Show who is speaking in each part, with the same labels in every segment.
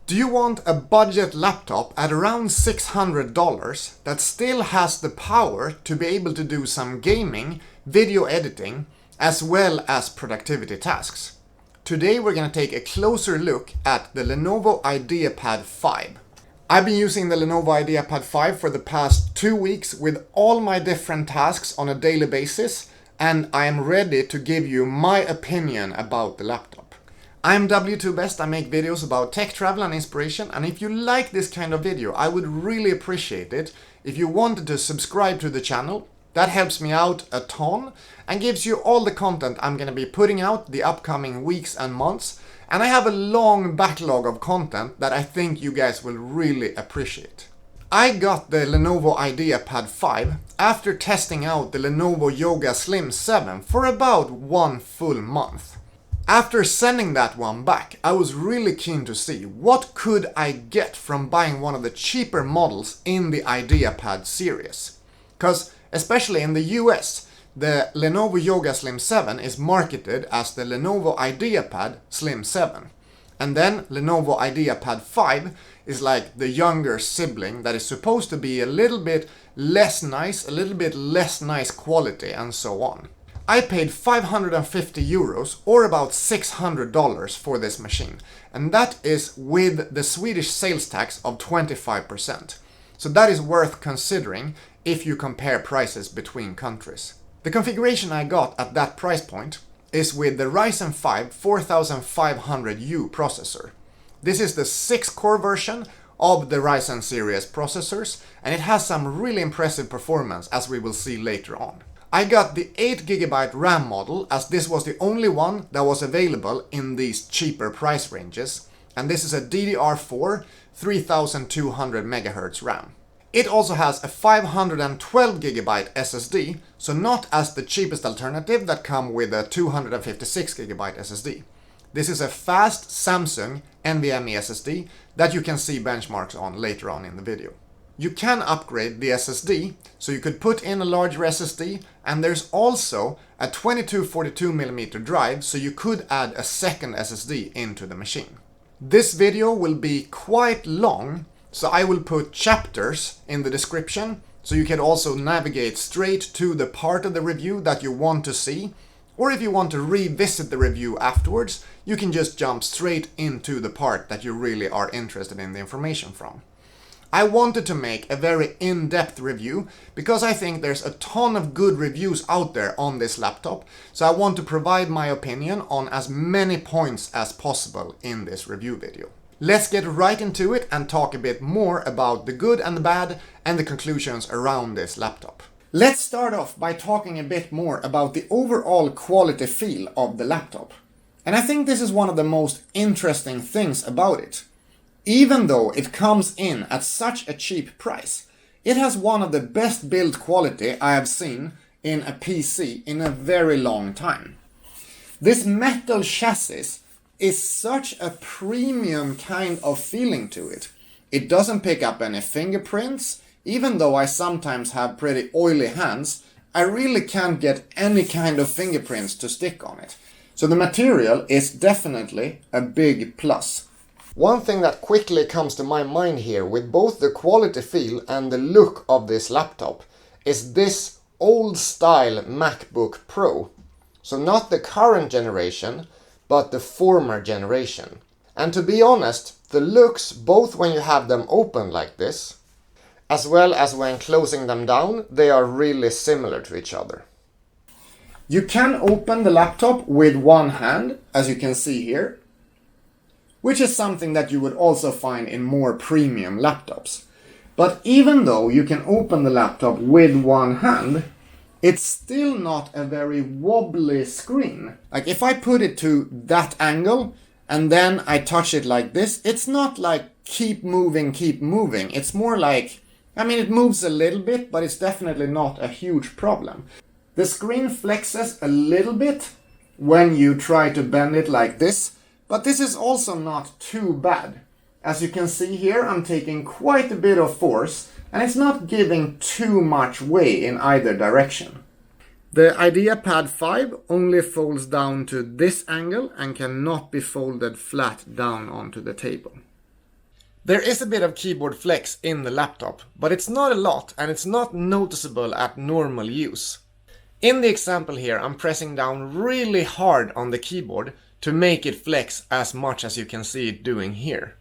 Speaker 1: Do you want a budget laptop at around $600 that still has the power to be able to do some gaming, video editing, as well as productivity tasks? Today we're going to take a closer look at the Lenovo Ideapad 5. I've been using the Lenovo Ideapad 5 for the past 2 weeks with all my different tasks on a daily basis, and I am ready to give you my opinion about the laptop. I'm W2Best, I make videos about tech, travel and inspiration, and if you like this kind of video, I would really appreciate it if you wanted to subscribe to the channel. That helps me out a ton and gives you all the content I'm going to be putting out the upcoming weeks and months, and I have a long backlog of content that I think you guys will really appreciate. I got the Lenovo Ideapad 5 after testing out the Lenovo Yoga Slim 7 for about 1 full month. After sending that one back, I was really keen to see what could I get from buying one of the cheaper models in the Ideapad series. Because especially in the US, the Lenovo Yoga Slim 7 is marketed as the Lenovo Ideapad Slim 7. And then Lenovo Ideapad 5 is like the younger sibling that is supposed to be a little bit less nice, a little bit less nice quality and so on. I paid 550 euros or about $600 for this machine, and that is with the Swedish sales tax of 25%. So that is worth considering if you compare prices between countries. The configuration I got at that price point is with the Ryzen 5 4500U processor. This is the 6-core version of the Ryzen series processors, and it has some really impressive performance, as we will see later on. I got the 8GB RAM model as this was the only one that was available in these cheaper price ranges, and this is a DDR4 3200 MHz RAM. It also has a 512GB SSD, so not as the cheapest alternative that come with a 256GB SSD. This is a fast Samsung NVMe SSD that you can see benchmarks on later on in the video. You can upgrade the SSD, so you could put in a larger SSD, and there's also a 2242mm drive, so you could add a second SSD into the machine. This video will be quite long, so I will put chapters in the description, so you can also navigate straight to the part of the review that you want to see, or if you want to revisit the review afterwards, you can just jump straight into the part that you really are interested in the information from. I wanted to make a very in-depth review because I think there's a ton of good reviews out there on this laptop, so I want to provide my opinion on as many points as possible in this review video. Let's get right into it and talk a bit more about the good and the bad and the conclusions around this laptop. Let's start off by talking a bit more about the overall quality feel of the laptop. And I think this is one of the most interesting things about it. Even though it comes in at such a cheap price, it has one of the best build quality I have seen in a PC in a very long time. This metal chassis is such a premium kind of feeling to it. It doesn't pick up any fingerprints. Even though I sometimes have pretty oily hands, I really can't get any kind of fingerprints to stick on it. So the material is definitely a big plus. One thing that quickly comes to my mind here with both the quality feel and the look of this laptop is this old style MacBook Pro. So not the current generation, but the former generation. And to be honest, the looks, both when you have them open like this, as well as when closing them down, they are really similar to each other. You can open the laptop with one hand, as you can see here, which is something that you would also find in more premium laptops. But even though you can open the laptop with one hand, it's still not a very wobbly screen. Like if I put it to that angle and then I touch it like this, it's not like keep moving. It's more like, it moves a little bit, but it's definitely not a huge problem. The screen flexes a little bit when you try to bend it like this, but this is also not too bad. As you can see here, I'm taking quite a bit of force, and it's not giving too much way in either direction. The Ideapad 5 only folds down to this angle and cannot be folded flat down onto the table. There is a bit of keyboard flex in the laptop, but it's not a lot and it's not noticeable at normal use. In the example here, I'm pressing down really hard on the keyboard to make it flex as much as you can see it doing here.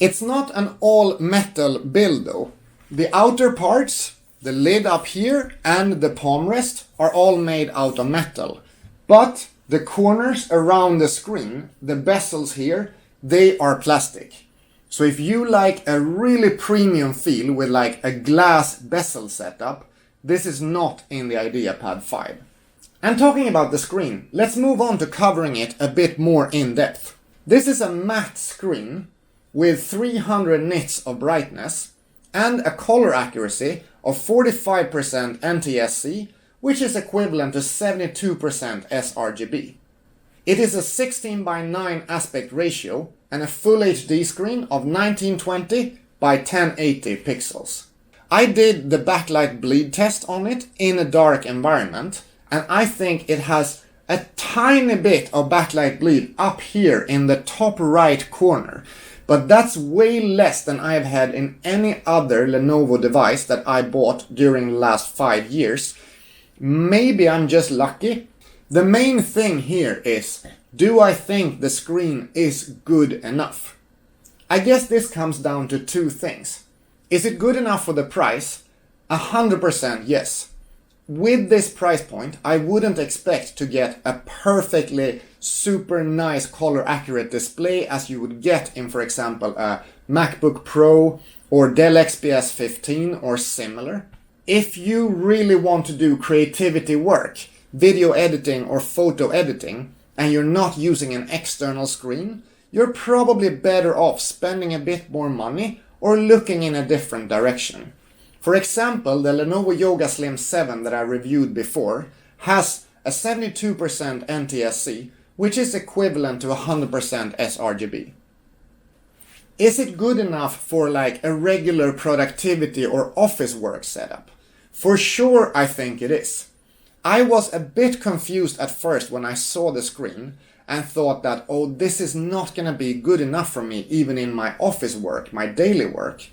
Speaker 1: It's not an all metal build though. The outer parts, the lid up here and the palm rest are all made out of metal. But the corners around the screen, the bezels here, they are plastic. So if you like a really premium feel with like a glass bezel setup, this is not in the Ideapad 5. And talking about the screen, let's move on to covering it a bit more in depth. This is a matte screen with 300 nits of brightness and a color accuracy of 45% NTSC, which is equivalent to 72% sRGB. It is a 16:9 aspect ratio and a full HD screen of 1920 by 1080 pixels. I did the backlight bleed test on it in a dark environment, and I think it has a tiny bit of backlight bleed up here in the top right corner. But that's way less than I've had in any other Lenovo device that I bought during the last 5 years. Maybe I'm just lucky. The main thing here is, do I think the screen is good enough? I guess this comes down to two things. Is it good enough for the price? 100% yes. With this price point, I wouldn't expect to get a perfectly super nice color accurate display as you would get in, for example, a MacBook Pro or Dell XPS 15 or similar. If you really want to do creativity work, video editing or photo editing, and you're not using an external screen, you're probably better off spending a bit more money or looking in a different direction. For example, the Lenovo Yoga Slim 7 that I reviewed before has a 72% NTSC, which is equivalent to 100% sRGB. Is it good enough for like a regular productivity or office work setup? For sure, I think it is. I was a bit confused at first when I saw the screen and thought that, oh, this is not going to be good enough for me even in my office work, my daily work.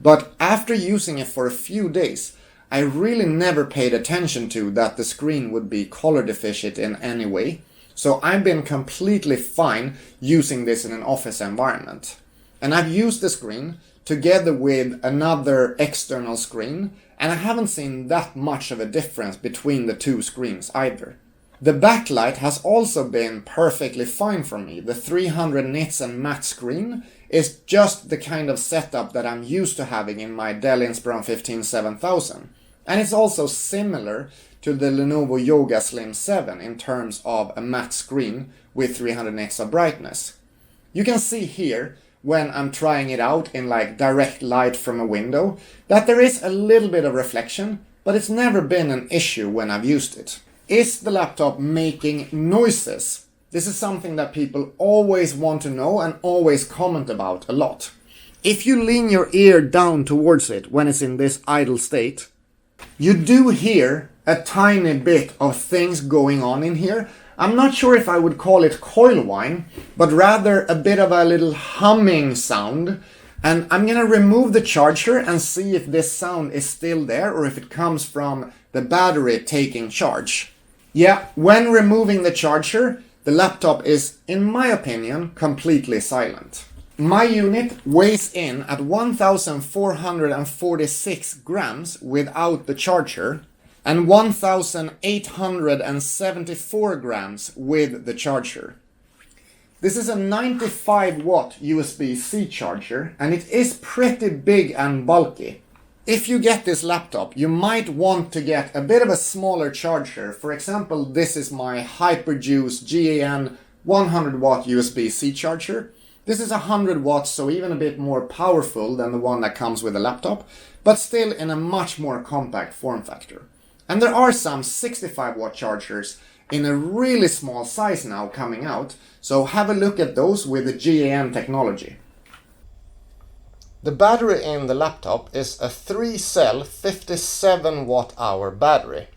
Speaker 1: But after using it for a few days, I really never paid attention to that the screen would be color deficient in any way. So I've been completely fine using this in an office environment. And I've used the screen together with another external screen, and I haven't seen that much of a difference between the two screens either. The backlight has also been perfectly fine for me. The 300 nits and matte screen is just the kind of setup that I'm used to having in my Dell Inspiron 15-7000. And it's also similar to the Lenovo Yoga Slim 7 in terms of a matte screen with 300 nits of brightness. You can see here, when I'm trying it out in like direct light from a window, that there is a little bit of reflection, but it's never been an issue when I've used it. Is the laptop making noises? This is something that people always want to know and always comment about a lot. If you lean your ear down towards it when it's in this idle state, you do hear a tiny bit of things going on in here. I'm not sure if I would call it coil whine, but rather a bit of a little humming sound. And I'm gonna remove the charger and see if this sound is still there or if it comes from the battery taking charge. Yeah, when removing the charger, the laptop is, in my opinion, completely silent. My unit weighs in at 1,446 grams without the charger and 1,874 grams with the charger. This is a 95 watt USB-C charger and it is pretty big and bulky. If you get this laptop, you might want to get a bit of a smaller charger. For example, this is my Hyperjuice GAN 100 watt USB-C charger. This is 100 watts, so even a bit more powerful than the one that comes with a laptop, but still in a much more compact form factor. And there are some 65 watt chargers in a really small size now coming out, so have a look at those with the GAN technology. The battery in the laptop is a 3-cell 57 watt hour battery.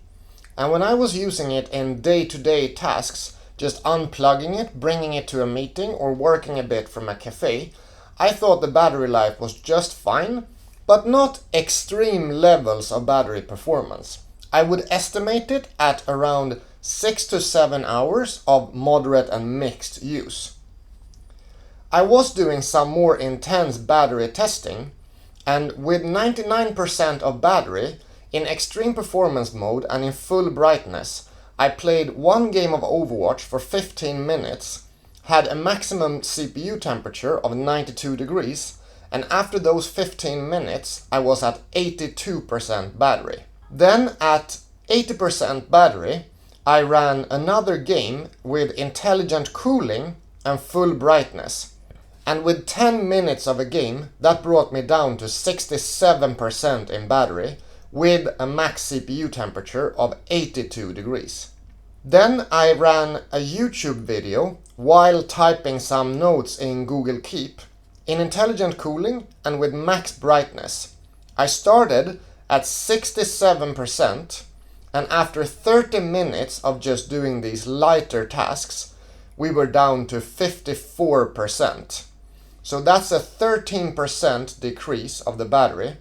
Speaker 1: And when I was using it in day-to-day tasks, just unplugging it, bringing it to a meeting, or working a bit from a cafe, I thought the battery life was just fine, but not extreme levels of battery performance. I would estimate it at around 6 to 7 hours of moderate and mixed use. I was doing some more intense battery testing, and with 99% of battery, in extreme performance mode and in full brightness, I played one game of Overwatch for 15 minutes, had a maximum CPU temperature of 92 degrees, and after those 15 minutes I was at 82% battery. Then at 80% battery, I ran another game with intelligent cooling and full brightness. And with 10 minutes of a game, that brought me down to 67% in battery with a max CPU temperature of 82 degrees. Then I ran a YouTube video while typing some notes in Google Keep in intelligent cooling and with max brightness. I started at 67%, and after 30 minutes of just doing these lighter tasks, we were down to 54%. So that's a 13% decrease of the battery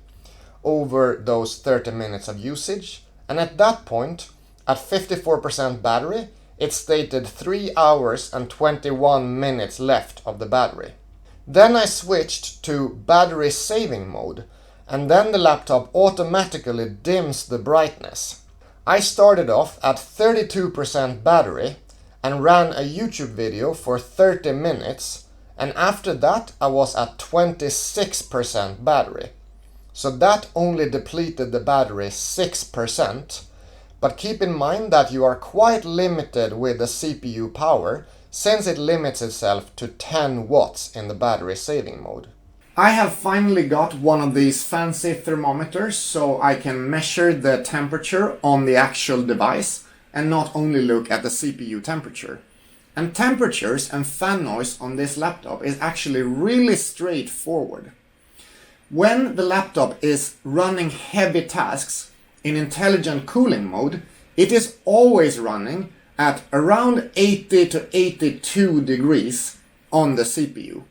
Speaker 1: over those 30 minutes of usage. And at that point, at 54% battery, it stated 3 hours and 21 minutes left of the battery. Then I switched to battery saving mode, and then the laptop automatically dims the brightness. I started off at 32% battery and ran a YouTube video for 30 minutes, and after that I was at 26% battery. So that only depleted the battery 6%, but keep in mind that you are quite limited with the CPU power, since it limits itself to 10 watts in the battery saving mode. I have finally got one of these fancy thermometers so I can measure the temperature on the actual device and not only look at the CPU temperature. And temperatures and fan noise on this laptop is actually really straightforward. When the laptop is running heavy tasks in intelligent cooling mode, it is always running at around 80 to 82 degrees on the CPU.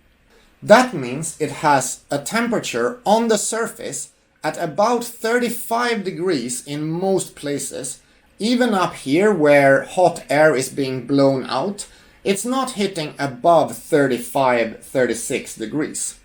Speaker 1: That means it has a temperature on the surface at about 35 degrees in most places. Even up here where hot air is being blown out, it's not hitting above 35-36 degrees.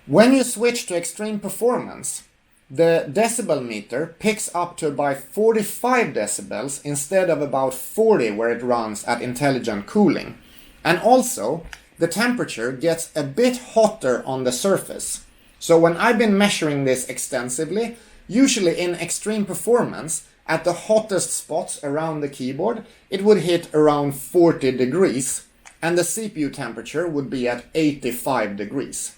Speaker 1: When you switch to extreme performance, the decibel meter picks up to about 45 decibels instead of about 40 where it runs at intelligent cooling. And also, the temperature gets a bit hotter on the surface. So when I've been measuring this extensively, usually in extreme performance, at the hottest spots around the keyboard, it would hit around 40 degrees, and the CPU temperature would be at 85 degrees.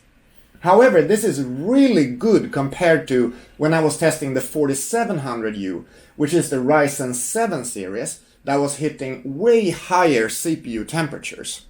Speaker 1: However, this is really good compared to when I was testing the 4700U, which is the Ryzen 7 series, that was hitting way higher CPU temperatures.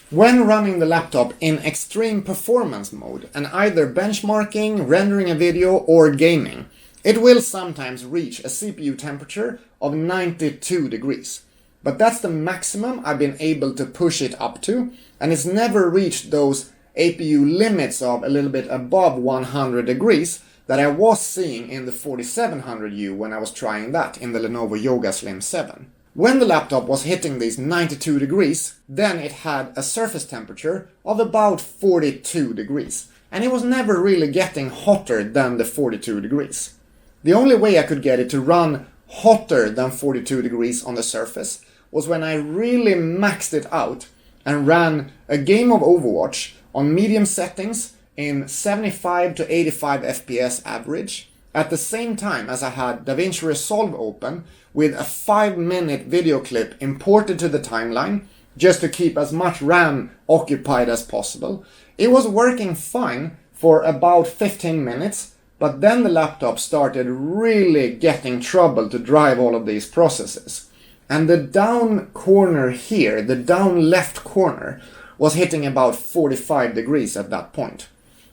Speaker 1: When running the laptop in extreme performance mode and either benchmarking, rendering a video, or gaming, it will sometimes reach a CPU temperature of 92 degrees. But that's the maximum I've been able to push it up to, and it's never reached those APU limits of a little bit above 100 degrees that I was seeing in the 4700U when I was trying that in the Lenovo Yoga Slim 7. When the laptop was hitting these 92 degrees, then it had a surface temperature of about 42 degrees, and it was never really getting hotter than the 42 degrees. The only way I could get it to run hotter than 42 degrees on the surface was when I really maxed it out and ran a game of Overwatch on medium settings in 75 to 85 FPS average, at the same time as I had Davinci Resolve open with a 5-minute video clip imported to the timeline just to keep as much RAM occupied as possible. It was working fine for about 15 minutes, but then the laptop started really getting trouble to drive all of these processes. And the down corner here, the down left corner, was hitting about 45 degrees at that point.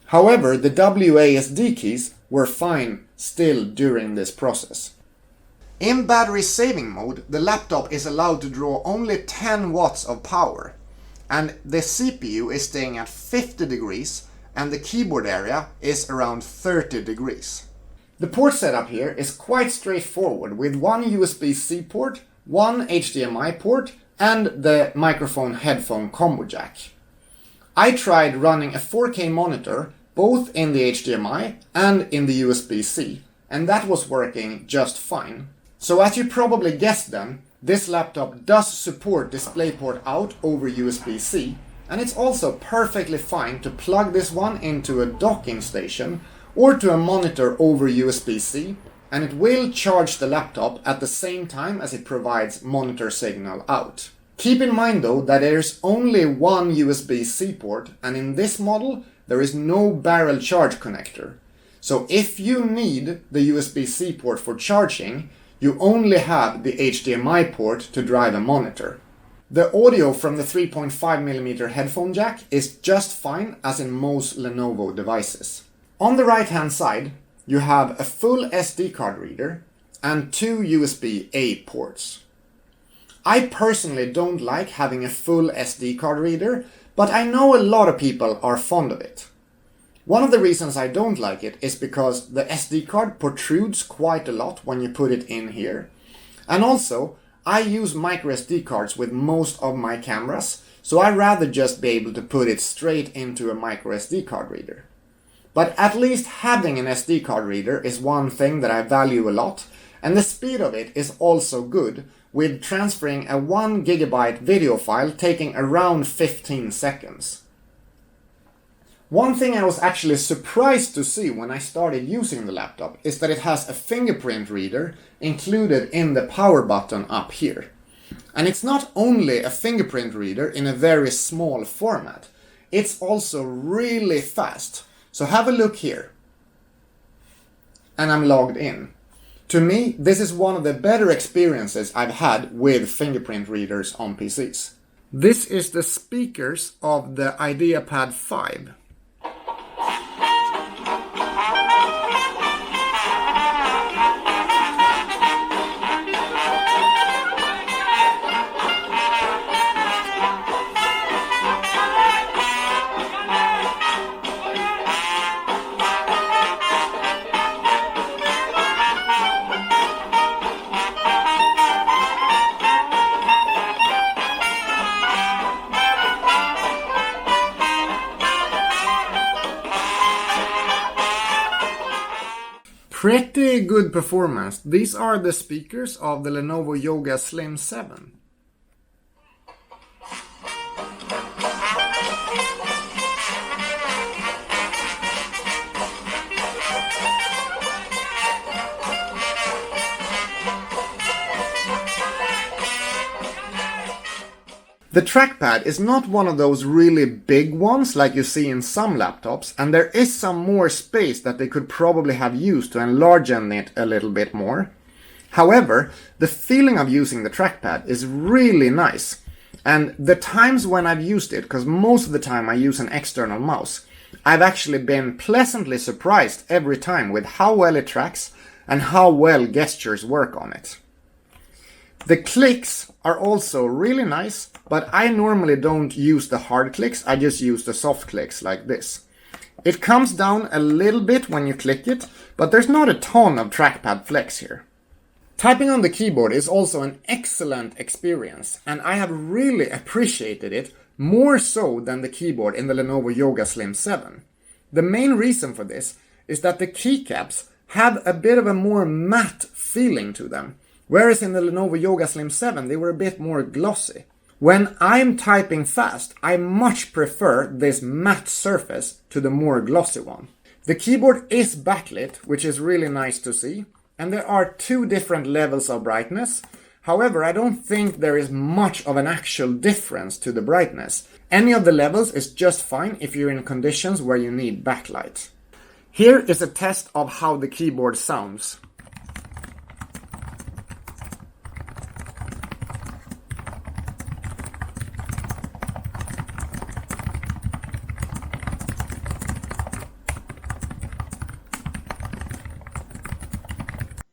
Speaker 1: However, the WASD keys were fine still during this process. In battery saving mode, the laptop is allowed to draw only 10 watts of power, and the CPU is staying at 50 degrees and the keyboard area is around 30 degrees. The port setup here is quite straightforward, with one USB-C port, one HDMI port, and the microphone headphone combo jack. I tried running a 4K monitor both in the HDMI and in the USB-C, and that was working just fine. So as you probably guessed then, this laptop does support DisplayPort out over USB-C, and it's also perfectly fine to plug this one into a docking station or to a monitor over USB-C, and it will charge the laptop at the same time as it provides monitor signal out. Keep in mind though that there is only one USB-C port, and in this model there is no barrel charge connector. So if you need the USB-C port for charging, you only have the HDMI port to drive a monitor. The audio from the 3.5mm headphone jack is just fine, as in most Lenovo devices. On the right hand side, you have a full SD card reader and two USB-A ports. I personally don't like having a full SD card reader, but I know a lot of people are fond of it. One of the reasons I don't like it is because the SD card protrudes quite a lot when you put it in here. And also, I use micro SD cards with most of my cameras, so I'd rather just be able to put it straight into a micro SD card reader. But at least having an SD card reader is one thing that I value a lot, and the speed of it is also good, with transferring a 1 GB video file taking around 15 seconds. One thing I was actually surprised to see when I started using the laptop is that it has a fingerprint reader included in the power button up here. And it's not only a fingerprint reader in a very small format, it's also really fast. So have a look here. And I'm logged in. To me, this is one of the better experiences I've had with fingerprint readers on PCs. This is the speakers of the Ideapad 5. Pretty good performance. These are the speakers of the Lenovo Yoga Slim 7. The trackpad is not one of those really big ones like you see in some laptops, and there is some more space that they could probably have used to enlarge it a little bit more. However, the feeling of using the trackpad is really nice, and the times when I've used it, because most of the time I use an external mouse, I've actually been pleasantly surprised every time with how well it tracks and how well gestures work on it. The clicks are also really nice, but I normally don't use the hard clicks, I just use the soft clicks like this. It comes down a little bit when you click it, but there's not a ton of trackpad flex here. Typing on the keyboard is also an excellent experience, and I have really appreciated it more so than the keyboard in the Lenovo Yoga Slim 7. The main reason for this is that the keycaps have a bit of a more matte feeling to them. Whereas in the Lenovo Yoga Slim 7 they were a bit more glossy. When I'm typing fast, I much prefer this matte surface to the more glossy one. The keyboard is backlit, which is really nice to see, and there are two different levels of brightness. However, I don't think there is much of an actual difference to the brightness. Any of the levels is just fine if you're in conditions where you need backlight. Here is a test of how the keyboard sounds.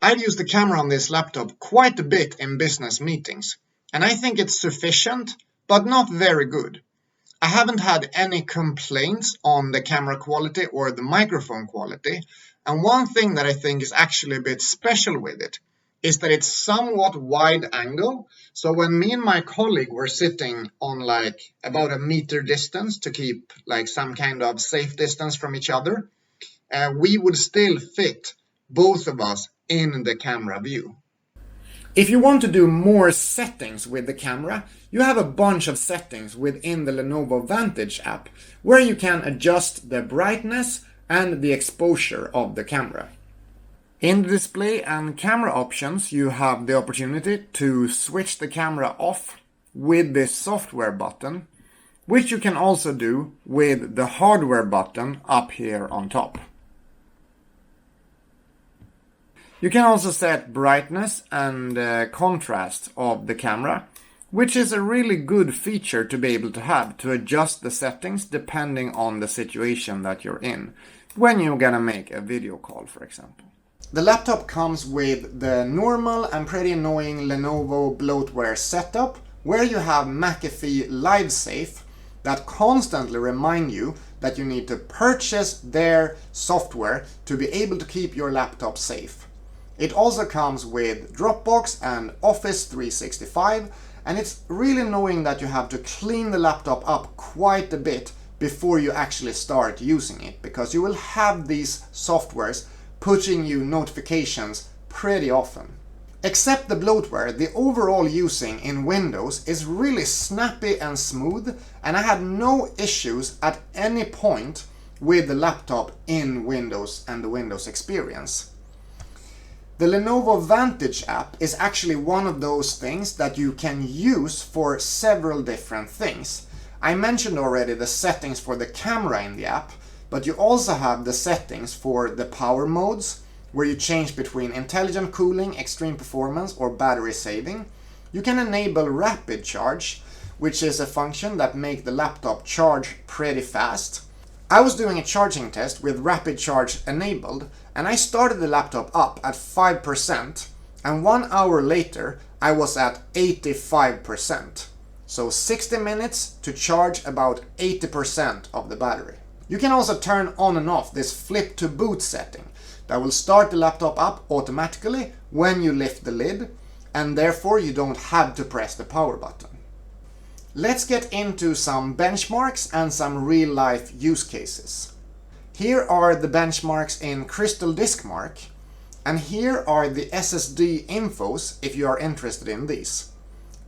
Speaker 1: I've used the camera on this laptop quite a bit in business meetings, and I think it's sufficient, but not very good. I haven't had any complaints on the camera quality or the microphone quality, and one thing that I think is actually a bit special with it is that it's somewhat wide angle. So when me and my colleague were sitting on like about a meter distance to keep like some kind of safe distance from each other, we would still fit both of us in the camera view. If you want to do more settings with the camera, you have a bunch of settings within the Lenovo Vantage app where you can adjust the brightness and the exposure of the camera. In the display and camera options, you have the opportunity to switch the camera off with this software button, which you can also do with the hardware button up here on top. You can also set brightness and contrast of the camera, which is a really good feature to be able to have to adjust the settings depending on the situation that you're in when you're gonna make a video call, for example. The laptop comes with the normal and pretty annoying Lenovo Bloatware setup, where you have McAfee LiveSafe that constantly remind you that you need to purchase their software to be able to keep your laptop safe. It also comes with Dropbox and Office 365, and it's really annoying that you have to clean the laptop up quite a bit before you actually start using it, because you will have these softwares pushing you notifications pretty often. Except the bloatware, the overall using in Windows is really snappy and smooth, and I had no issues at any point with the laptop in Windows and the Windows experience. The Lenovo Vantage app is actually one of those things that you can use for several different things. I mentioned already the settings for the camera in the app, but you also have the settings for the power modes, where you change between intelligent cooling, extreme performance, or battery saving. You can enable rapid charge, which is a function that makes the laptop charge pretty fast. I was doing a charging test with rapid charge enabled, and I started the laptop up at 5%, and 1 hour later I was at 85%. So 60 minutes to charge about 80% of the battery. You can also turn on and off this flip to boot setting that will start the laptop up automatically when you lift the lid, and therefore you don't have to press the power button. Let's get into some benchmarks and some real-life use cases. Here are the benchmarks in Crystal Disk Mark, and here are the SSD infos if you are interested in these.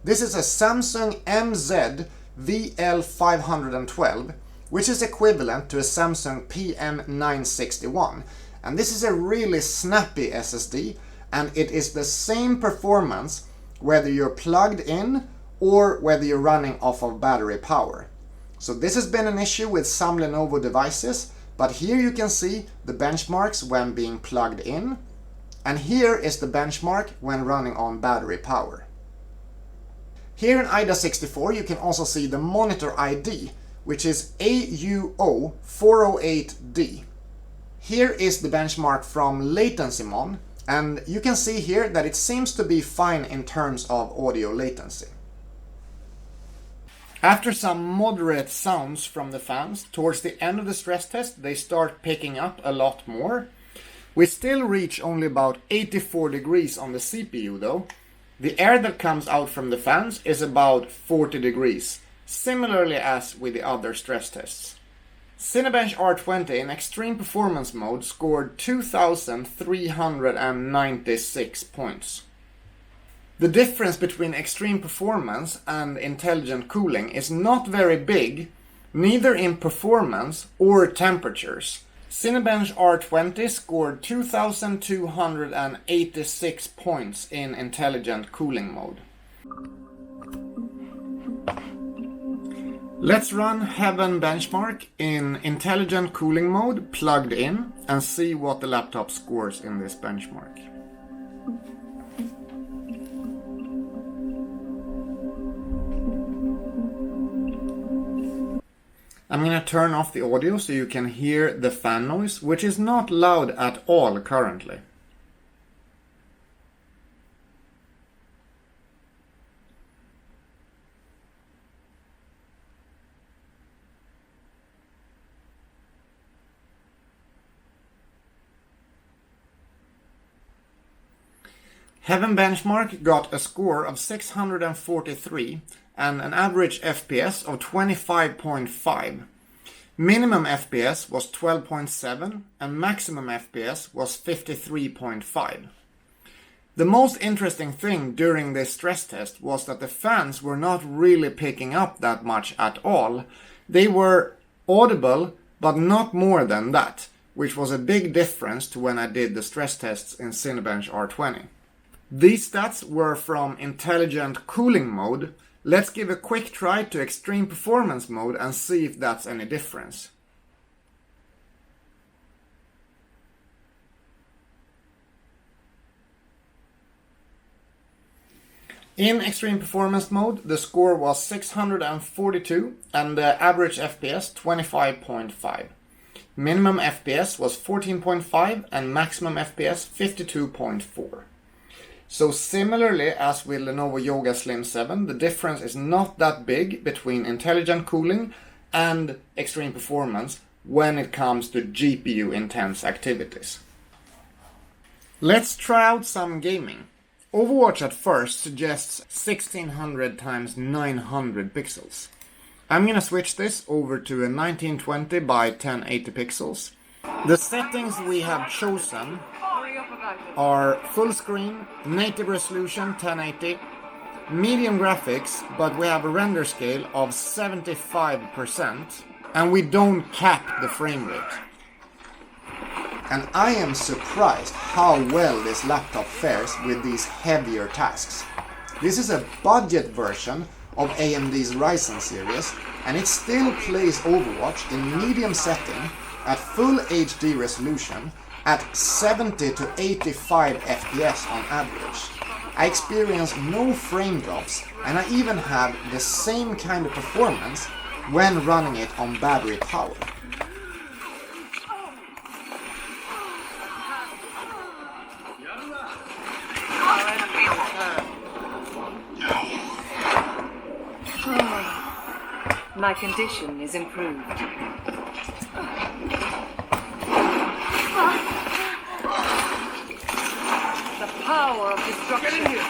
Speaker 1: This is a Samsung MZ VL512, which is equivalent to a Samsung PM961, and this is a really snappy SSD, and it is the same performance whether you're plugged in or whether you're running off of battery power. So this has been an issue with some Lenovo devices, but here you can see the benchmarks when being plugged in, and here is the benchmark when running on battery power. Here in IDA64 you can also see the monitor ID, which is AUO408D. Here is the benchmark from LatencyMon, and you can see here that it seems to be fine in terms of audio latency. After some moderate sounds from the fans, towards the end of the stress test they start picking up a lot more. We still reach only about 84 degrees on the CPU though. The air that comes out from the fans is about 40 degrees, similarly as with the other stress tests. Cinebench R20 in extreme performance mode scored 2,396 points. The difference between extreme performance and intelligent cooling is not very big, neither in performance or temperatures. Cinebench R20 scored 2,286 points in intelligent cooling mode. Let's run Heaven Benchmark in intelligent cooling mode plugged in and see what the laptop scores in this benchmark. I'm going to turn off the audio so you can hear the fan noise, which is not loud at all currently. Heaven Benchmark got a score of 643 and an average FPS of 25.5. Minimum FPS was 12.7 and maximum FPS was 53.5. The most interesting thing during this stress test was that the fans were not really picking up that much at all. They were audible, but not more than that, which was a big difference to when I did the stress tests in Cinebench R20. These stats were from intelligent cooling mode. Let's give a quick try to extreme performance mode and see if that's any difference. In extreme performance mode, the score was 642 and the average FPS 25.5. Minimum FPS was 14.5 and maximum FPS 52.4. So similarly as with Lenovo Yoga Slim 7, the difference is not that big between intelligent cooling and extreme performance when it comes to GPU intense activities. Let's try out some gaming. Overwatch at first suggests 1600 x 900 pixels. I'm gonna switch this over to a 1920 by 1080 pixels. The settings we have chosen are full screen, native resolution 1080, medium graphics, but we have a render scale of 75%, and we don't cap the frame rate. And I am surprised how well this laptop fares with these heavier tasks. This is a budget version of AMD's Ryzen series, and it still plays Overwatch in medium setting at full HD resolution at 70 to 85 FPS on average. I experience no frame drops, and I even have the same kind of performance when running it on battery power.
Speaker 2: My condition is improved. The power of destruction. Get in here.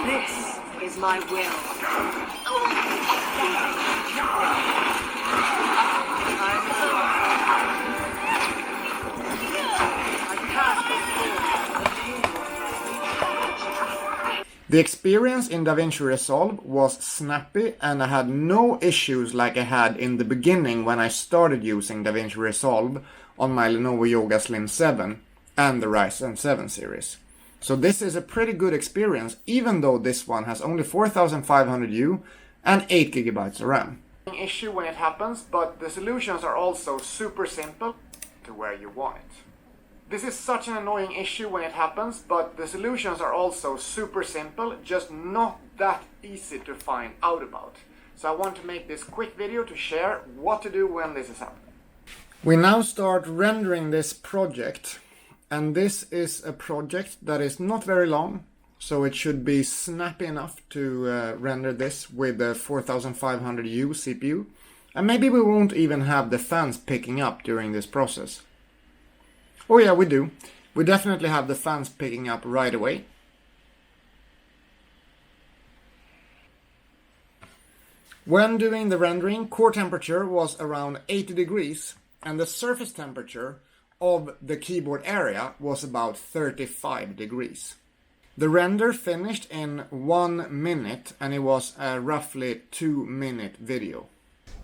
Speaker 2: This is my will.
Speaker 1: The experience in Davinci Resolve was snappy, and I had no issues like I had in the beginning when I started using Davinci Resolve on my Lenovo Yoga Slim 7 and the Ryzen 7 series. So this is a pretty good experience, even though this one has only 4500U and 8GB of RAM. Issue when it happens, but the solutions are also super simple to where you want it. This is such an annoying issue when it happens, but the solutions are also super simple, just not that easy to find out about. So I want to make this quick video to share what to do when this is happening. We now start rendering this project, and this is a project that is not very long, so it should be snappy enough to render this with the 4500U CPU, and maybe we won't even have the fans picking up during this process. Oh yeah, we do. We definitely have the fans picking up right away. When doing the rendering, core temperature was around 80 degrees and the surface temperature of the keyboard area was about 35 degrees. The render finished in 1 minute and it was a roughly 2-minute video.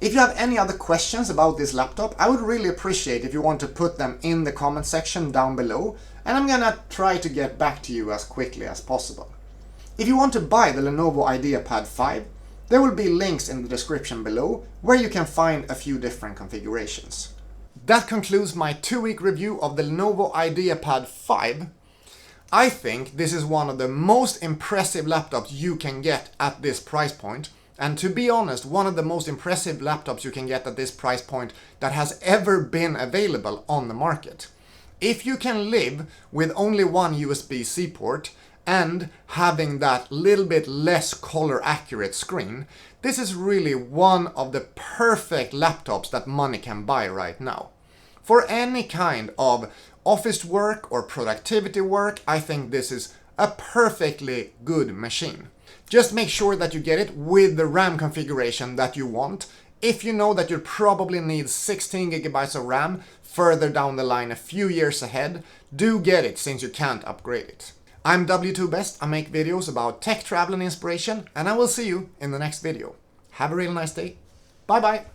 Speaker 1: If you have any other questions about this laptop, I would really appreciate if you want to put them in the comment section down below, and I'm gonna try to get back to you as quickly as possible. If you want to buy the Lenovo Ideapad 5, there will be links in the description below where you can find a few different configurations. That concludes my 2-week review of the Lenovo Ideapad 5. I think this is one of the most impressive laptops you can get at this price point. And to be honest, one of the most impressive laptops you can get at this price point that has ever been available on the market. If you can live with only one USB-C port and having that little bit less color accurate screen, this is really one of the perfect laptops that money can buy right now. For any kind of office work or productivity work, I think this is a perfectly good machine. Just make sure that you get it with the RAM configuration that you want. If you know that you probably need 16 GB of RAM further down the line a few years ahead, do get it since you can't upgrade it. I'm W2Best, I make videos about tech, travel and inspiration, and I will see you in the next video. Have a real nice day. Bye bye!